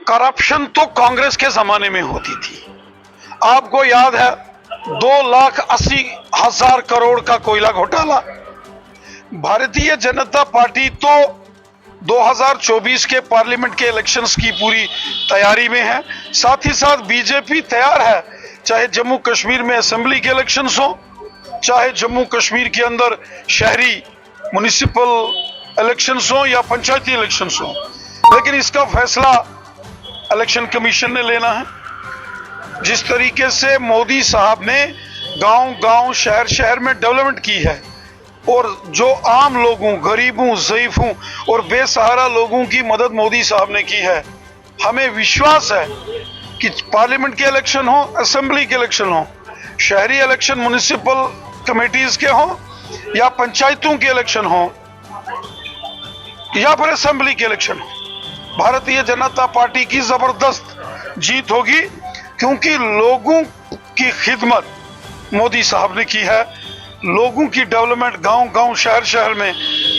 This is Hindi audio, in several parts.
करप्शन तो कांग्रेस के जमाने में होती थी। आपको याद है 2,80,000 करोड़ का कोयला घोटाला। भारतीय जनता पार्टी तो 2024 के पार्लियामेंट के इलेक्शंस की पूरी तैयारी में है। साथ ही साथ बीजेपी तैयार है, चाहे जम्मू कश्मीर में असेंबली के इलेक्शंस हो, चाहे जम्मू कश्मीर के अंदर शहरी म्युनिसिपल इलेक्शंस हो या पंचायती इलेक्शंस हो, लेकिन इसका फैसला इलेक्शन कमीशन ने लेना है। जिस तरीके से मोदी साहब ने गांव-गांव, शहर-शहर में डेवलपमेंट की है और जो आम लोगों, गरीबों, ज़ईफों और बेसहारा लोगों की मदद मोदी साहब ने की है, हमें विश्वास है कि पार्लियामेंट के इलेक्शन हो, असेंबली के इलेक्शन हो, शहरी इलेक्शन म्युनिसिपल कमेटीज के हो या पंचायतों के इलेक्शन हो या फिर असेंबली के इलेक्शन हो, भारतीय जनता पार्टी की जबरदस्त जीत होगी, क्योंकि लोगों की खिदमत मोदी साहब ने की है। लोगों की डेवलपमेंट गांव-गांव, शहर-शहर में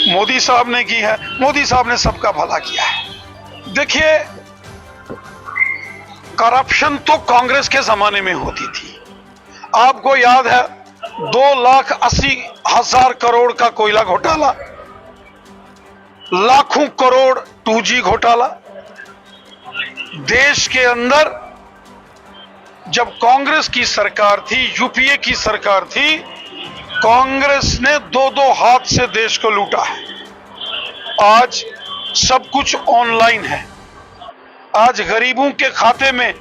मोदी साहब ने की है। मोदी साहब ने सबका भला किया है। देखिए, करप्शन तो कांग्रेस के जमाने में होती थी। आपको याद है 2,80,000 करोड़ का कोयला घोटाला, लाखों करोड़ 2G घोटाला। देश के अंदर जब कांग्रेस की सरकार थी, यूपीए की सरकार थी, कांग्रेस ने दो हाथ से देश को लूटा है। आज सब कुछ ऑनलाइन है। आज गरीबों के खाते में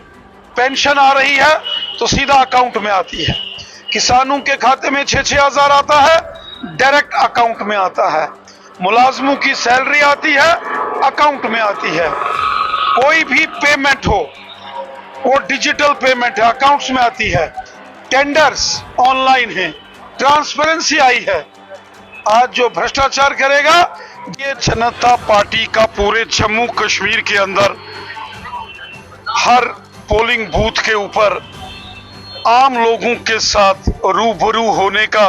पेंशन आ रही है तो सीधा अकाउंट में आती है। किसानों के खाते में 6-6 हजार आता है, डायरेक्ट अकाउंट में आता है। मुलाजमों की सैलरी आती है, अकाउंट में आती है। कोई भी पेमेंट हो वो डिजिटल पेमेंट है, अकाउंट्स में आती है। टेंडर्स ऑनलाइन है, ट्रांसपेरेंसी आई है। आज जो भ्रष्टाचार करेगा, ये जनता पार्टी का पूरे जम्मू कश्मीर के अंदर हर पोलिंग बूथ के ऊपर आम लोगों के साथ रूबरू होने का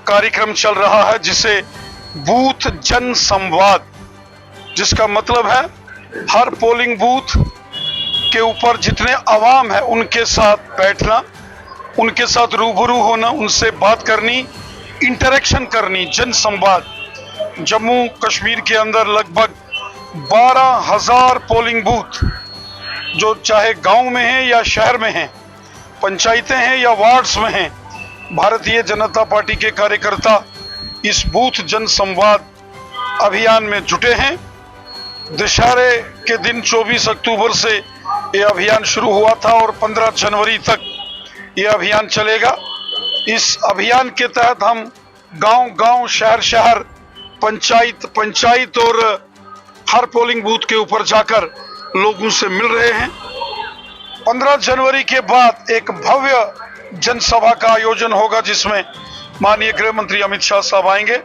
कार्यक्रम चल रहा है, जिसे बूथ जन संवाद, जिसका मतलब है हर पोलिंग बूथ के ऊपर जितने अवाम है उनके साथ बैठना, उनके साथ रूबरू होना, उनसे बात करनी, इंटरेक्शन करनी, जन संवाद। जम्मू कश्मीर के अंदर लगभग 12,000 पोलिंग बूथ, जो चाहे गांव में हैं या शहर में हैं, पंचायतें हैं या वार्ड्स में हैं, भारतीय जनता पार्टी के कार्यकर्ता इस बूथ जन संवाद अभियान में जुटे हैं। दशहरे के दिन 24 अक्टूबर से ये अभियान शुरू हुआ था और 15 जनवरी तक ये अभियान चलेगा। इस अभियान के तहत हम गांव-गांव, शहर-शहर, पंचायत और हर पोलिंग बूथ के ऊपर जाकर लोगों से मिल रहे हैं। 15 जनवरी के बाद एक भव्य जनसभा का आयोजन होगा, जिसमें माननीय गृह मंत्री अमित शाह साहब आएंगे।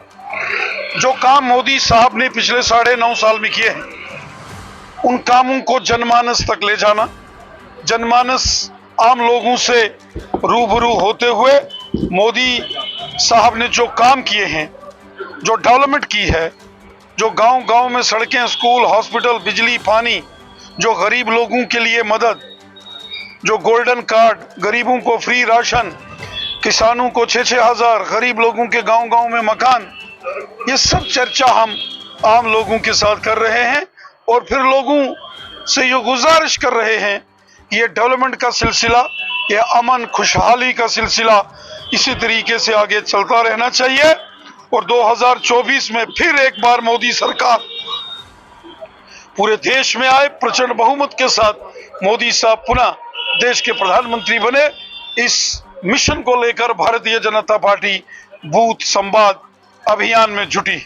जो काम मोदी साहब ने पिछले 9.5 साल में किए हैं, उन कामों को जनमानस तक ले जाना, जनमानस आम लोगों से रूबरू होते हुए मोदी साहब ने जो काम किए हैं, जो डेवलपमेंट की है, जो गांव-गांव में सड़कें, स्कूल, हॉस्पिटल, बिजली, पानी, जो गरीब लोगों के लिए मदद, जो गोल्डन कार्ड, गरीबों को फ्री राशन, किसानों को 6-6 हजार, गरीब लोगों के गांव-गांव में मकान, ये सब चर्चा हम आम लोगों के साथ कर रहे हैं और फिर लोगों से ये गुजारिश कर रहे हैं कि ये डेवलपमेंट का सिलसिला, ये अमन खुशहाली का सिलसिला इसी तरीके से आगे चलता रहना चाहिए और 2024 में फिर एक बार मोदी सरकार पूरे देश में आए, प्रचंड बहुमत के साथ मोदी साहब पुनः देश के प्रधानमंत्री बने। इस मिशन को लेकर भारतीय जनता पार्टी बूथ संवाद अभियान में जुटी।